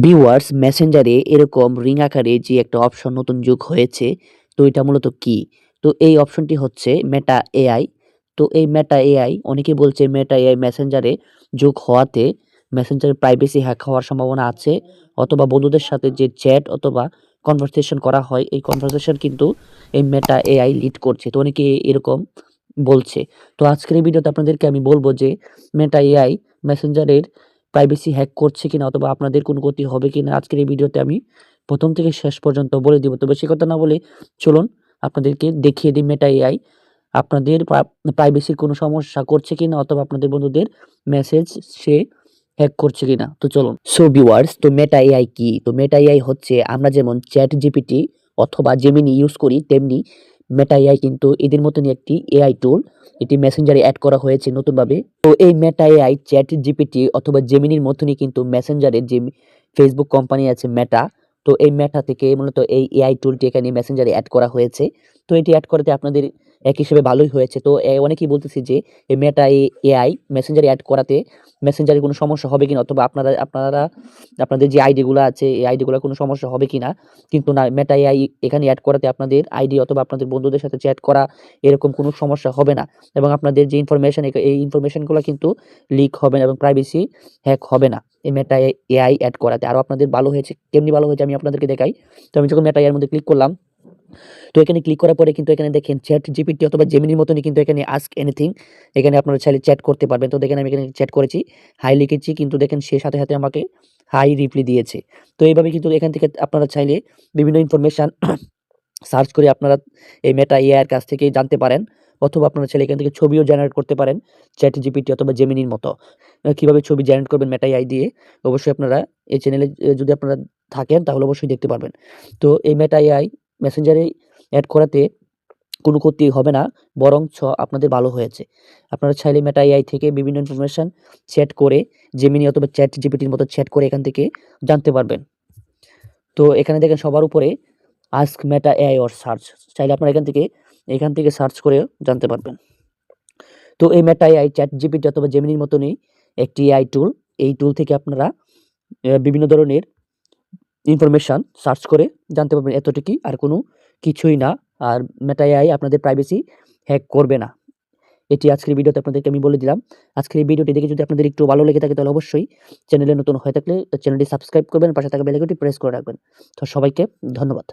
Viewers মেসেঞ্জারে এরকম ring আকারে যে একটা অপশন নতুন যোগ হয়েছে, তো এটা মূলত কি? তো এই অপশনটি হচ্ছে মেটা এআই। তো এই মেটা এআই অনেকে বলছে মেটা এআই মেসেঞ্জারে যোগ হওয়াতে মেসেঞ্জারের প্রাইভেসি হ্যাক হওয়ার সম্ভাবনা আছে, অথবা বন্ধুদের সাথে যে চ্যাট অথবা কনভারসেশন করা হয় এই কনভারসেশন কিন্তু এই মেটা এআই লিড করছে। তো অনেকে এরকম বলছে। তো আজকের এই ভিডিওতে আপনাদেরকে আমি বলব যে মেটা এআই মেসেঞ্জারের প্রাইভেসি হ্যাক করছে কিনা অথবা আপনাদের কোনো ক্ষতি হবে কিনা আজকের এই ভিডিওতে আমি প্রথম থেকে শেষ পর্যন্ত বলে দিব। তো বেশি কথা না বলে চলুন আপনাদেরকে দেখিয়ে দিই মেটা এআই আপনাদের প্রাইভেসির কোনো সমস্যা করছে কিনা অথবা আপনাদের বন্ধুদের মেসেজ সে হ্যাক করছে কিনা। তো চলুন। সো ভিউয়ার্স, তো মেটা এআই কি? তো মেটা এআই হচ্ছে আমরা যেমন চ্যাট জিপিটি অথবা জেমিনি ইউজ করি তেমনি মেটা এআই কিন্তু এদের মতনই একটি এআই টুল। এটি মেসেঞ্জারে অ্যাড করা হয়েছে নতুনভাবে। তো এই মেটা এআই চ্যাট জিপিটি অথবা জেমিনির মতনই কিন্তু মেসেঞ্জারের যে ফেসবুক কোম্পানি আছে মেটা, তো এই মেটা থেকে মূলত এই এআই টুলটি এখানে মেসেঞ্জারে অ্যাড করা হয়েছে। তো এটি অ্যাড করাতে আপনাদের এক হিসেবে ভালোই হয়েছে। তো অনেকেই বলতেছি যে এই মেটা এআই মেসেঞ্জারে অ্যাড করাতে মেসেঞ্জারে কোনো সমস্যা হবে কিনা অথবা আপনারা আপনাদের যে আইডিগুলো আছে এই আইডিগুলোর কোনো সমস্যা হবে কিনা। কিন্তু না, মেটা এআই এখানে অ্যাড করাতে আপনাদের আইডি অথবা আপনাদের বন্ধুদের সাথে চ্যাট করা এরকম কোনো সমস্যা হবে না, এবং আপনাদের যে ইনফরমেশন এই ইনফরমেশনগুলো কিন্তু লিক হবে না এবং প্রাইভেসি হ্যাক হবে না এই মেটা এআই অ্যাড করাতে। আরও আপনাদের ভালো হয়েছে, কেমনি ভালো হয়েছে আমি আপনাদেরকে দেখাই। তো আমি যখন মেটা এআই এর মধ্যে ক্লিক করলাম, তো এখানে ক্লিক করার পরে কিন্তু এখানে দেখেন চ্যাট জিপিটি অথবা জেমিনির মতনই কিন্তু এখানে আস্ক এনিথিং, এখানে আপনারা চাইলে চ্যাট করতে পারবেন। তো দেখেন আমি এখানে চ্যাট করেছি, হাই লিখেছি, কিন্তু দেখেন সে সাথে সাথে আমাকে হাই রিপ্লাই দিয়েছে। তো এইভাবে কিন্তু এখান থেকে আপনারা চাইলে বিভিন্ন ইনফরমেশন সার্চ করে আপনারা এই মেটা এআই এর কাছ থেকে জানতে পারেন, অথবা আপনারা চাইলে এখান থেকে ছবিও জেনারেট করতে পারেন চ্যাট জিপিটি অথবা জেমিনির মতো। কিভাবে ছবি জেনারেট করবেন মেটা এআই দিয়ে অবশ্যই আপনারা এই চ্যানেলে যদি আপনারা থাকেন তাহলে অবশ্যই দেখতে পারবেন। তো এই মেটা এআই মেসেঞ্জারে অ্যাড করাতে কোনো ক্ষতি হবে না, বরঞ্চ আপনাদের ভালো হয়েছে। আপনারা চাইলে মেটা এআই থেকে বিভিন্ন ইনফরমেশন চ্যাট করে জেমিনি অথবা চ্যাট জিপিটির মতো চ্যাট করে এখান থেকে জানতে পারবেন। তো এখানে দেখেন সবার উপরে ask Meta AI or search, চাইলে আপনারা এখান থেকে সার্চ করে জানতে পারবেন। তো এই মেটা এআই চ্যাট জিপিটি অথবা জেমিনির মতনই একটি এআই টুল। এই টুল থেকে আপনারা বিভিন্ন ধরনের ইনফরমেশন সার্চ করে জানতে পারবেন, এতটুকুই, আর কোনো কিছুই না। আর মেটা এআই আপনাদের প্রাইভেসি হ্যাক করবে না। এটি আজকের ভিডিওতে আপনাদেরকে আমি বলে দিলাম। আজকের এই ভিডিওটি দেখে যদি আপনাদের একটু ভালো লেগে থাকে তাহলে অবশ্যই চ্যানেলে নতুন হয়ে থাকলে চ্যানেলটি সাবস্ক্রাইব করবেন, পাশে থাকা বেল আইকনটি প্রেস করে রাখবেন। তো সবাইকে ধন্যবাদ।